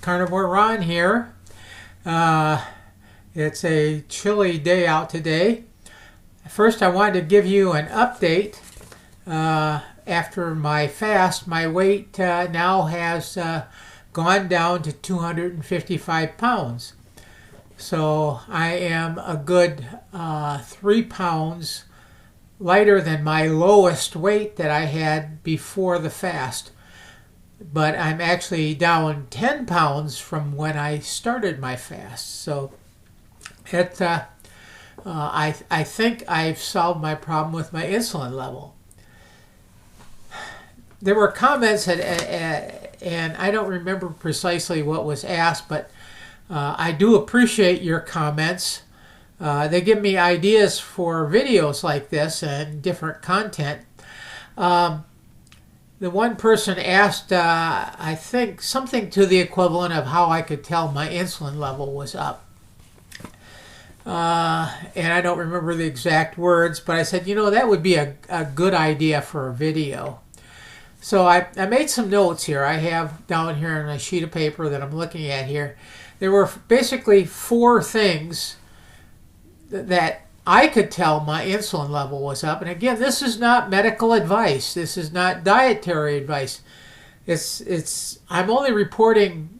Carnivore Ron here. It's a chilly day out today. First, I wanted to give you an update. After my fast, my weight now has gone down to 255 pounds. So I am a good 3 pounds lighter than my lowest weight that I had before the fast. But I'm actually down 10 pounds from when I started my fast. So I think I've solved my problem with my insulin level. There were comments, and I don't remember precisely what was asked, but I do appreciate your comments. They give me ideas for videos like this and different content. The one person asked, I think, something to the equivalent of how I could tell my insulin level was up. And I don't remember the exact words, but I said, that would be a good idea for a video. So I made some notes here. I have down here on a sheet of paper that I'm looking at here. There were basically 4 things that I could tell my insulin level was up. And again, this is not medical advice. This is not dietary advice. I'm only reporting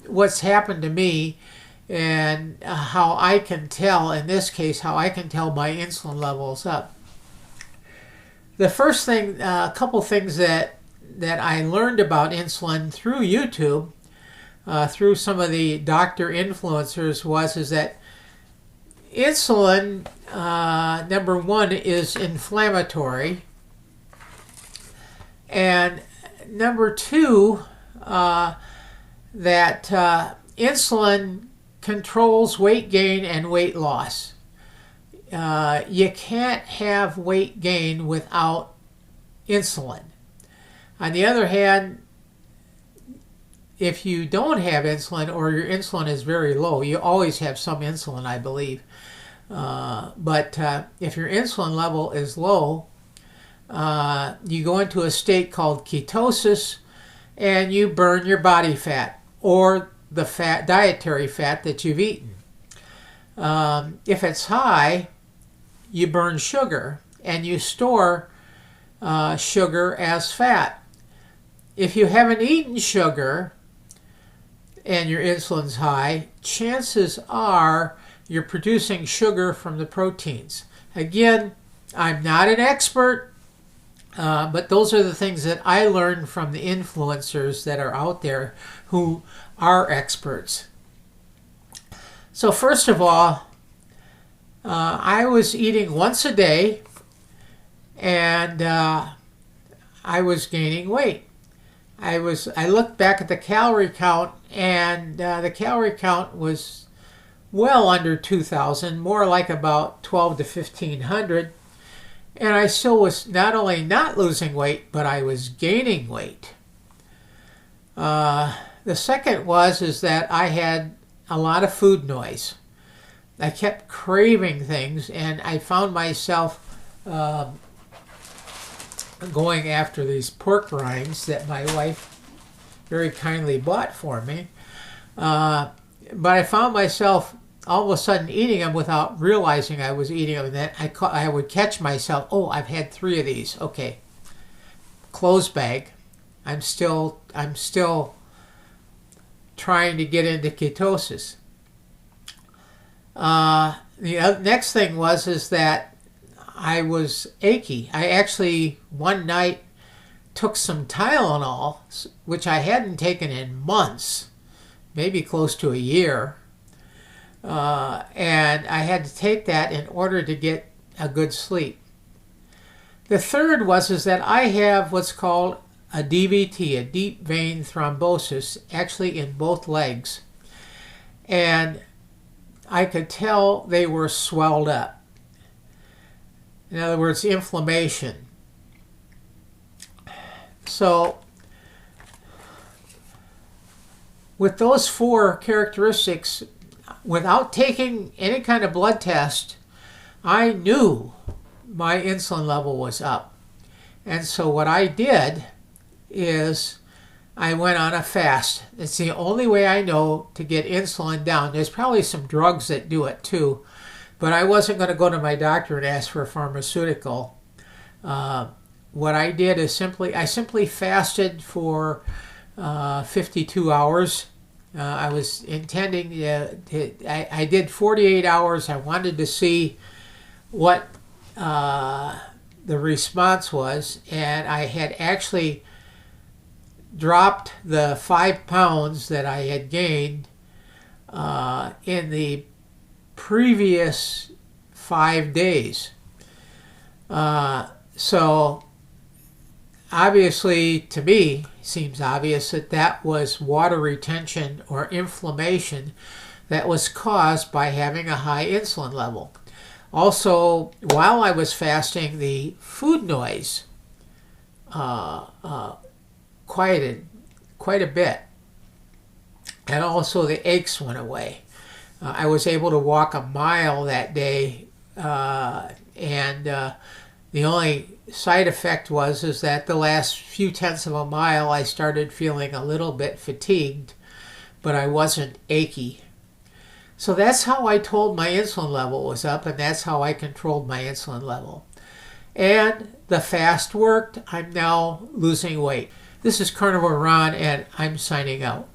what's happened to me and how I can tell, in this case, how I can tell my insulin levels up. The first thing, a couple things that I learned about insulin through YouTube, through some of the doctor influencers, is that insulin, number one, is inflammatory. And number two, that insulin controls weight gain and weight loss. You can't have weight gain without insulin. On the other hand, if you don't have insulin or your insulin is very low, you always have some insulin, I believe. But if your insulin level is low, you go into a state called ketosis and you burn your body fat or the dietary fat that you've eaten. If it's high, you burn sugar and you store sugar as fat. If you haven't eaten sugar and your insulin's high, chances are you're producing sugar from the proteins. Again, I'm not an expert, but those are the things that I learned from the influencers that are out there who are experts. So first of all, I was eating once a day and I was gaining weight. I looked back at the calorie count, and the calorie count was well under 2,000, more like about 12 to 1,500. And I still was not only not losing weight, but I was gaining weight. The second is that I had a lot of food noise. I kept craving things, and I found myself going after these pork rinds that my wife very kindly bought for me. But I found myself all of a sudden eating them without realizing I was eating them. And then I would catch myself, oh, I've had 3 of these. Okay, clothes bag. I'm still trying to get into ketosis. The next thing is that I was achy. I actually one night took some Tylenol, which I hadn't taken in months, maybe close to a year. And I had to take that in order to get a good sleep. The third is that I have what's called a DVT, a deep vein thrombosis, actually in both legs. And I could tell they were swelled up. In other words, inflammation. So, with those 4 characteristics, without taking any kind of blood test, I knew my insulin level was up. And so what I did is I went on a fast. It's the only way I know to get insulin down. There's probably some drugs that do it too, but I wasn't going to go to my doctor and ask for a pharmaceutical. What I did is I simply fasted for 52 hours. I was intending I did 48 hours. I wanted to see what the response was, and I had actually dropped the 5 pounds that I had gained in the previous 5 days. So obviously, to me, seems obvious that that was water retention or inflammation that was caused by having a high insulin level. Also, while I was fasting, the food noise quieted quite a bit, and also the aches went away. I was able to walk a mile that day, and the only side effect is that the last few tenths of a mile I started feeling a little bit fatigued, but I wasn't achy. So that's how I told my insulin level was up, and that's how I controlled my insulin level. And the fast worked. I'm now losing weight. This is Carnivore Ron, and I'm signing out.